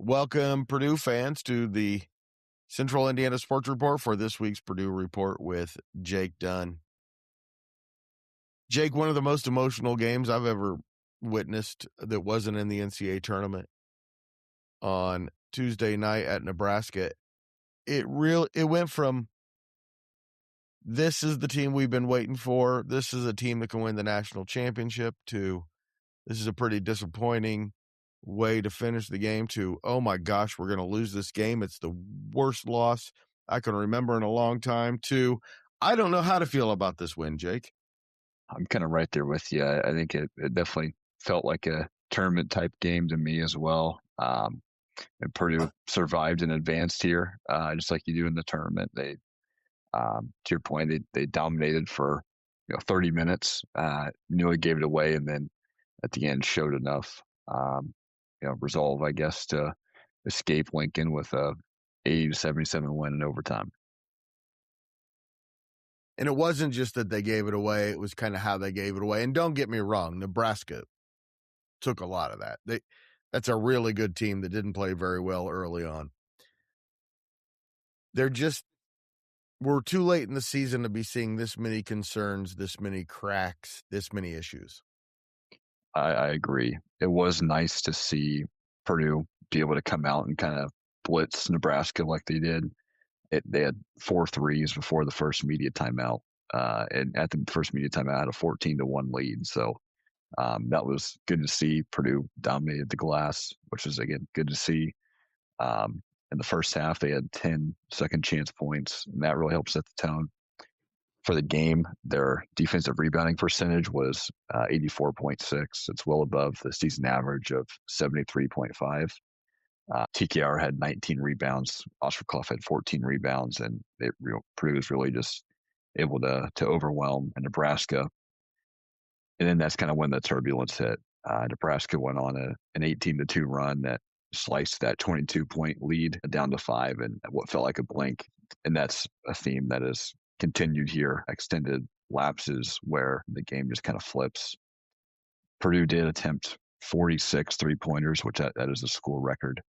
Welcome, Purdue fans, to the Central Indiana Sports Report for this week's Purdue Report with Jake Dunn. Jake, one of the most emotional games I've ever witnessed that wasn't in the NCAA tournament on Tuesday night at Nebraska. It went from this is the team we've been waiting for, this is a team that can win the national championship, to this is a pretty disappointing way to finish the game, to, oh my gosh, we're going to lose this game. It's the worst loss I can remember in a long time, to I don't know how to feel about this win, Jake. I'm kind of right there with you. I think it definitely felt like a tournament type game to me as well. And Purdue survived and advanced here, just like you do in the tournament. They, to your point, they dominated for 30 minutes, nearly gave it away, and then at the end showed enough resolve, I guess, to escape Lincoln with a 80-77 win in overtime. And it wasn't just that they gave it away, it was kind of how they gave it away. And don't get me wrong, Nebraska took a lot of that. That's a really good team that didn't play very well early on. We're too late in the season to be seeing this many concerns, this many cracks, this many issues. I agree. It was nice to see Purdue be able to come out and kind of blitz Nebraska like they did. They had 4 threes before the first media timeout. And at the first media timeout, had a 14-1 lead. So that was good to see. Purdue dominated the glass, which was, again, good to see. In the first half, they had 10 second chance points, and that really helped set the tone for the game. Their defensive rebounding percentage was 84.6. It's well above the season average of 73.5. TKR had 19 rebounds. Oscar Clough had 14 rebounds, and Purdue was really just able to overwhelm Nebraska. And then that's kind of when the turbulence hit. Nebraska went on an 18-2 run that sliced that 22-point lead down to 5 in what felt like a blink. And that's a theme that is continued here, extended lapses where the game just kind of flips. Purdue did attempt 46 three-pointers, which that is a school record.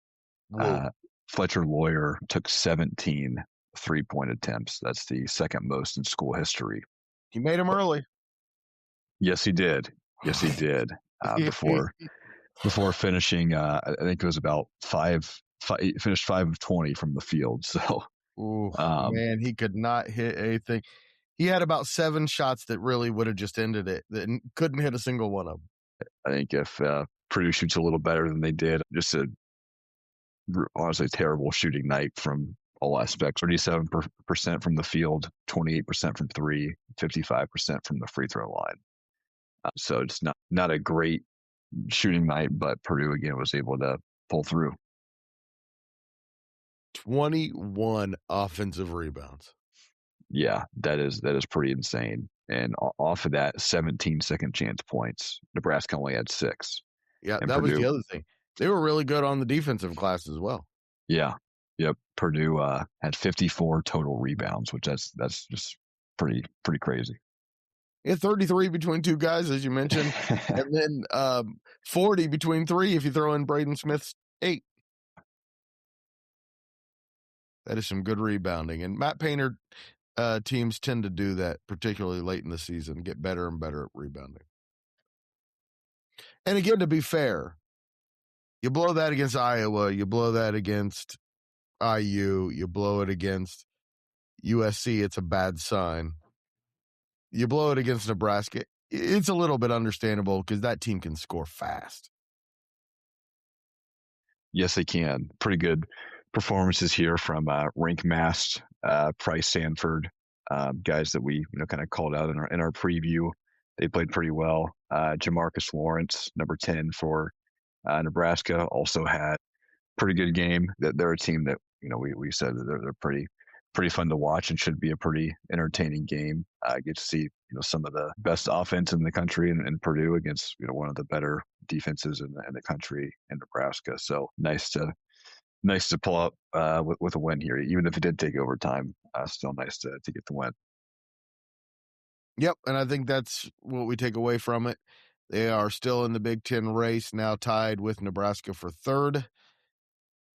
Fletcher Lawyer took 17 three-point attempts. That's the second most in school history. He made them early. Yes, he did. Before finishing, I think it was about he finished 5 of 20 from the field. So, man, he could not hit anything. He had about 7 shots that really would have just ended it. That couldn't hit a single one of them. I think if Purdue shoots a little better than they did, just a honestly terrible shooting night from all aspects. 37% from the field, 28% from 3, 55% from the free throw line. So it's not a great shooting night, but Purdue again was able to pull through. 21 offensive rebounds. Yeah, that is pretty insane. And off of that, 17 second chance points. Nebraska only had 6. Yeah, and that was the other thing. They were really good on the defensive glass as well. Yeah. Yep. Purdue had 54 total rebounds, which that's just pretty crazy. Yeah, 33 between 2 guys, as you mentioned, and then 40 between 3 if you throw in Braden Smith's 8. That is some good rebounding. And Matt Painter teams tend to do that, particularly late in the season, get better and better at rebounding. And again, to be fair, you blow that against Iowa, you blow that against IU, you blow it against USC, it's a bad sign. You blow it against Nebraska, it's a little bit understandable because that team can score fast. Yes, they can. Pretty good performances here from Rink Mast, Price Sanford, guys that we kind of called out in our preview. They played pretty well. Jamarcus Lawrence, number 10 for Nebraska, also had pretty good game. They're a team that we said that they're pretty fun to watch and should be a pretty entertaining game. Get to see some of the best offense in the country in Purdue against one of the better defenses in the country in Nebraska. So nice to pull up with a win here, even if it did take overtime. Still nice to get the win. Yep, and I think that's what we take away from it. They are still in the Big Ten race, now tied with Nebraska for 3rd.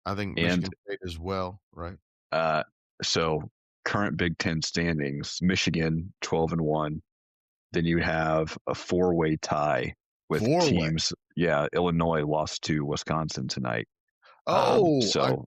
I think And Michigan State as well, right? uh, so current Big Ten standings: Michigan 12-1. Then you have a four-way tie with Four-way. teams. Yeah, Illinois lost to Wisconsin tonight. Oh, I So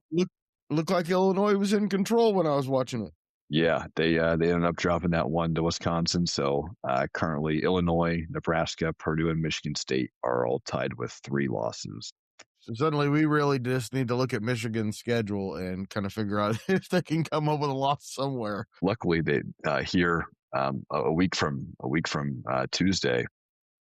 looked like Illinois was in control when I was watching it. yeah, they ended up dropping that one to Wisconsin. So currently, Illinois, Nebraska, Purdue, and Michigan State are all tied with 3 losses. So suddenly we really just need to look at Michigan's schedule and kind of figure out if they can come up with a loss somewhere. Luckily, they here a week from Tuesday,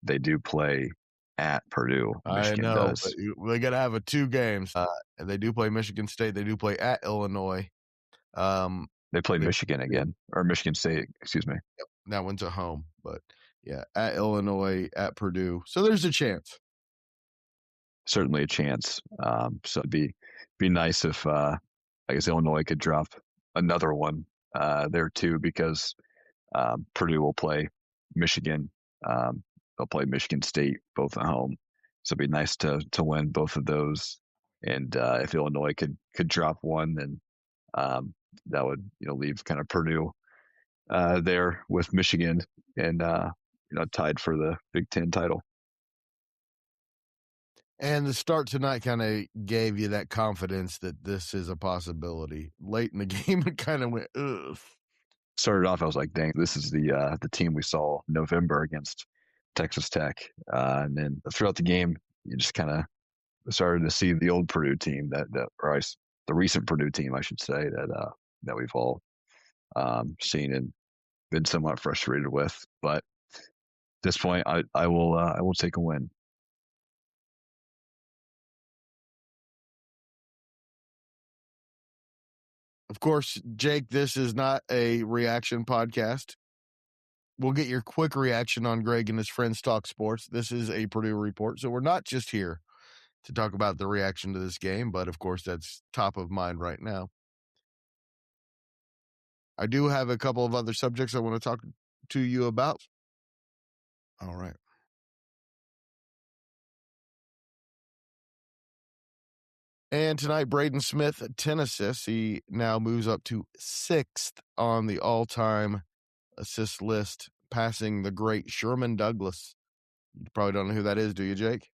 they do play at Purdue. Michigan I know, but does. they got to have 2 games. And they do play Michigan State. They do play at Illinois. They play They, Michigan again, or Michigan State, excuse me. yep, that one's at home, but yeah, at Illinois, at Purdue. So there's a chance. Certainly a chance. So it'd be nice if I guess Illinois could drop another one there too, because Purdue will play Michigan. They'll play Michigan State both at home. So it'd be nice to win both of those. And if Illinois could drop one, then that would leave kind of Purdue there with Michigan and tied for the Big Ten title. And the start tonight kind of gave you that confidence that this is a possibility. Late in the game, it kind of went, ugh. Started off, I was like, dang, this is the team we saw November against Texas Tech. And then throughout the game, you just kind of started to see the old Purdue team the recent Purdue team, I should say, that we've all seen and been somewhat frustrated with. But at this point, I will take a win. Of course, Jake, this is not a reaction podcast. We'll get your quick reaction on Greg and his friends talk sports. This is a Purdue Report. So we're not just here to talk about the reaction to this game, but of course, that's top of mind right now. I do have a couple of other subjects I want to talk to you about. All right. And tonight, Braden Smith, 10 assists. He now moves up to 6th on the all-time assist list, passing the great Sherman Douglas. You probably don't know who that is, do you, Jake?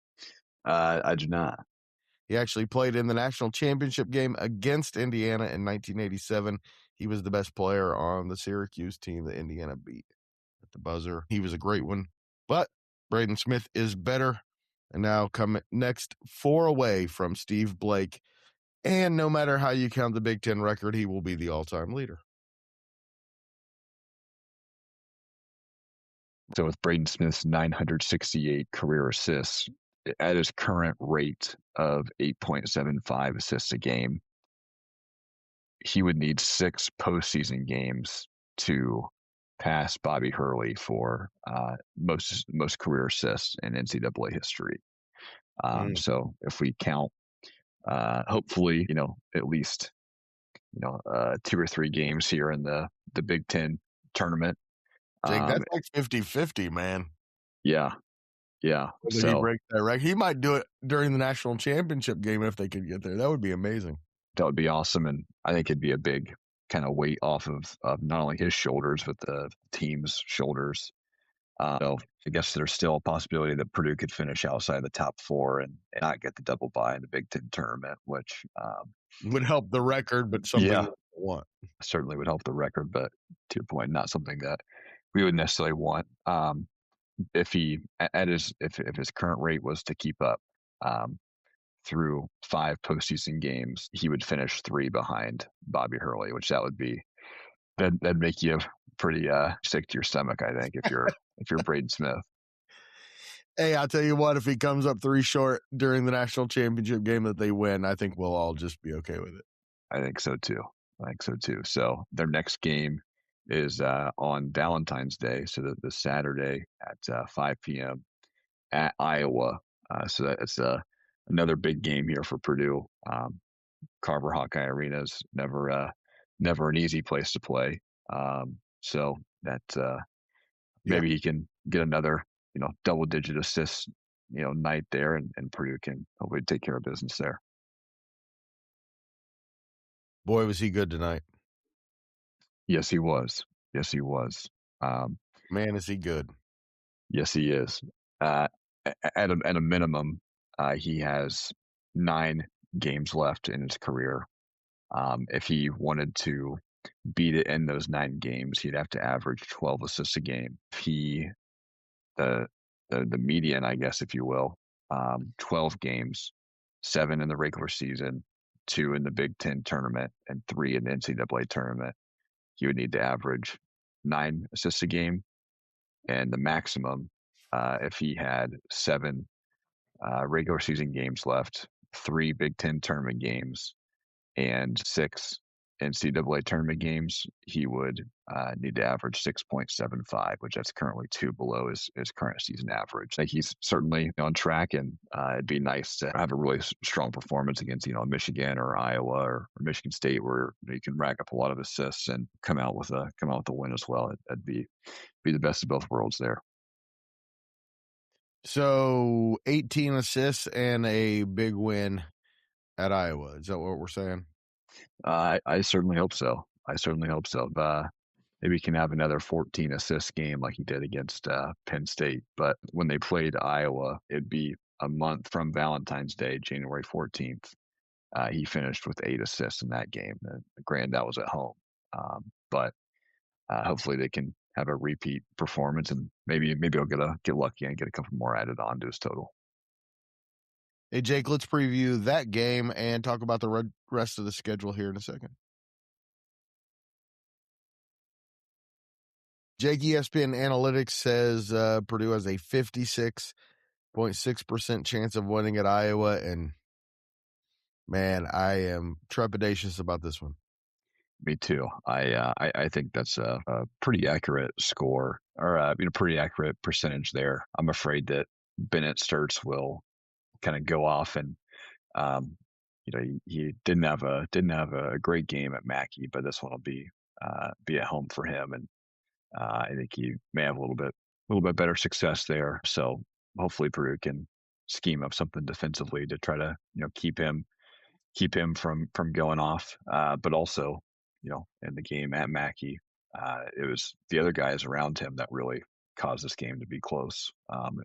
I do not. He actually played in the national championship game against Indiana in 1987. He was the best player on the Syracuse team that Indiana beat at the buzzer. He was a great one, but Braden Smith is better. And now come next 4 away from Steve Blake. And no matter how you count the Big Ten record, he will be the all-time leader. So with Braden Smith's 968 career assists, at his current rate of 8.75 assists a game, he would need 6 postseason games to pass Bobby Hurley for most career assists in NCAA history. So if we count, hopefully, at least, 2 or 3 games here in the Big Ten tournament. Jake, that's like 50-50, man. Yeah. Whether he breaks that record. He might do it during the national championship game if they could get there. That would be amazing. That would be awesome. And I think it'd be a big kind of weight off of not only his shoulders, but the team's shoulders. So I guess there's still a possibility that Purdue could finish outside the top 4 and not get the double bye in the Big Ten tournament, which would help the record, but something we want. Certainly would help the record, but to your point, not something that we would necessarily want. If his current rate was to keep up through 5 postseason games, he would finish 3 behind Bobby Hurley, which that'd make you pretty sick to your stomach, I think, if you're Braden Smith. Hey, I'll tell you what, if he comes up 3 short during the national championship game that they win, I think we'll all just be okay with it. I think so too. So their next game is on Valentine's Day, so the Saturday at 5 p.m. at Iowa. So that's another big game here for Purdue. Carver Hawkeye Arena is never an easy place to play. So that maybe he can get another double-digit assists night there, and Purdue can hopefully take care of business there. Boy, was he good tonight. Yes, he was. Yes, he was. Um, Man, is he good. yes, he is. Uh, at a minimum, he has 9 games left in his career. If he wanted to beat it in those 9 games, he'd have to average 12 assists a game. If he the the median, I guess, if you will, 12 games, 7 in the regular season, 2 in the Big Ten tournament, and 3 in the NCAA tournament. He would need to average 9 assists a game, and the maximum, if he had 7 regular season games left, 3 Big Ten tournament games, and 6 NCAA tournament games, he would need to average 6.75, which that's currently 2 below his current season average. Like he's certainly on track, and it'd be nice to have a really strong performance against Michigan or Iowa or Michigan State, where you can rack up a lot of assists and come out with a win as well. That'd be the best of both worlds there. So 18 assists and a big win at Iowa. Is that what we're saying? I certainly hope so. I certainly hope so. Maybe he can have another 14 assist game like he did against Penn State. But when they played Iowa, it'd be a month from Valentine's Day, January 14th. He finished with 8 assists in that game. Granted, that was at home. But hopefully they can have a repeat performance, and maybe he'll get lucky and get a couple more added on to his total. Hey, Jake, let's preview that game and talk about the rest of the schedule here in a second. Jake, ESPN Analytics says Purdue has a 56.6% chance of winning at Iowa, and man, I am trepidatious about this one. Me too. I think that's a pretty accurate score, or pretty accurate percentage there. I'm afraid that Bennett Sturts will kind of go off, and he didn't have a great game at Mackey, but this one will be at home for him, and I think he may have a little bit better success there. So hopefully Purdue can scheme up something defensively to try to keep him from going off. But also, in the game at Mackey, it was the other guys around him that really caused this game to be close,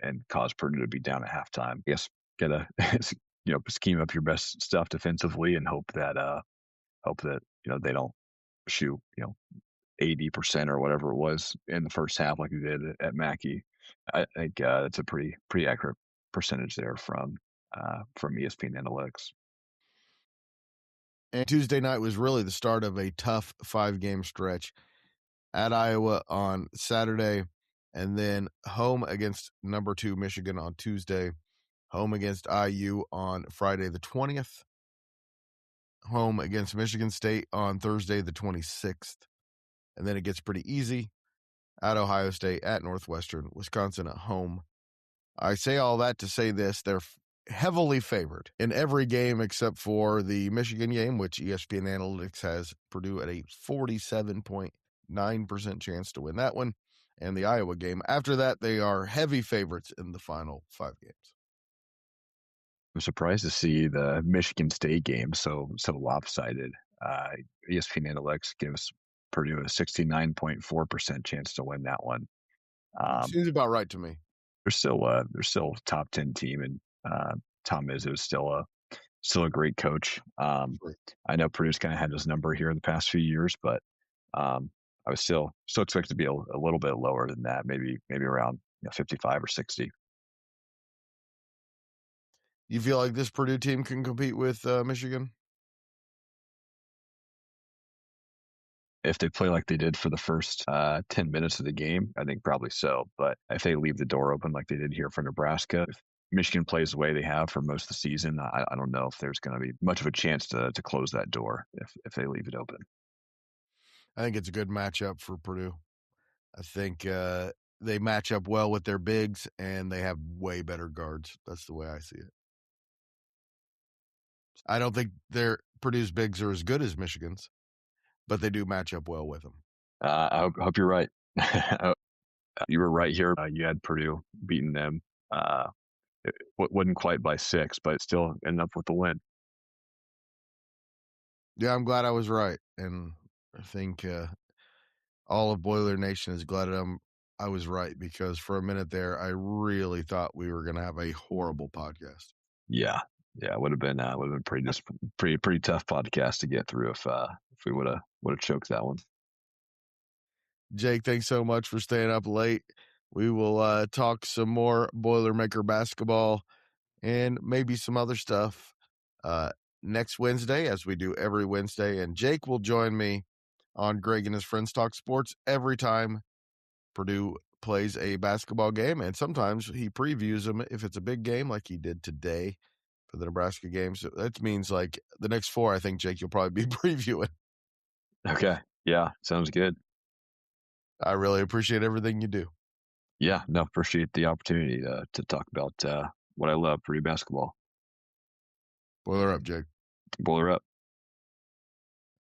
and caused Purdue to be down at halftime. I guess gotta scheme up your best stuff defensively and hope that they don't shoot 80% or whatever it was in the first half like they did at Mackey. I think it's a pretty accurate percentage there from ESPN Analytics. And Tuesday night was really the start of a tough 5-game stretch at Iowa on Saturday, and then home against number 2 Michigan on Tuesday, home against IU on Friday the 20th, home against Michigan State on Thursday the 26th, and then it gets pretty easy at Ohio State, at Northwestern, Wisconsin at home. I say all that to say this: they're heavily favored in every game except for the Michigan game, which ESPN Analytics has Purdue at a 47.9% chance to win that one, and the Iowa game. After that, they are heavy favorites in the final 5 games. I'm surprised to see the Michigan State game so lopsided. ESPN Analytics gives Purdue a 69.4% chance to win that one. Seems about right to me. They're still a top 10 team, and Tom Izzo is still a great coach. I know Purdue's kind of had his number here in the past few years, but I was still expected to be a little bit lower than that, maybe around 55 or 60. You feel like this Purdue team can compete with Michigan? If they play like they did for the first 10 minutes of the game, I think probably so. But if they leave the door open like they did here for Nebraska, if Michigan plays the way they have for most of the season, I don't know if there's going to be much of a chance to close that door if they leave it open. I think it's a good matchup for Purdue. I think they match up well with their bigs, and they have way better guards. That's the way I see it. I don't think Purdue's bigs are as good as Michigan's, but they do match up well with them. I hope you're right. You were right here. You had Purdue beating them. It wasn't quite by 6, but still ended up with the win. Yeah, I'm glad I was right, and I think all of Boiler Nation is glad I was right, because for a minute there, I really thought we were going to have a horrible podcast. Yeah, it would have been pretty tough podcast to get through if we would have choked that one. Jake, thanks so much for staying up late. We will talk some more Boilermaker basketball and maybe some other stuff next Wednesday, as we do every Wednesday. And Jake will join me on Greg and his friends talk sports every time Purdue plays a basketball game, and sometimes he previews them if it's a big game, like he did today for the Nebraska game. So that means like the next 4, I think, Jake, you'll probably be previewing. Okay, yeah, sounds good. I really appreciate everything you do. Yeah, no, appreciate the opportunity to talk about what I love, Purdue basketball. Boiler up, Jake. Boiler up.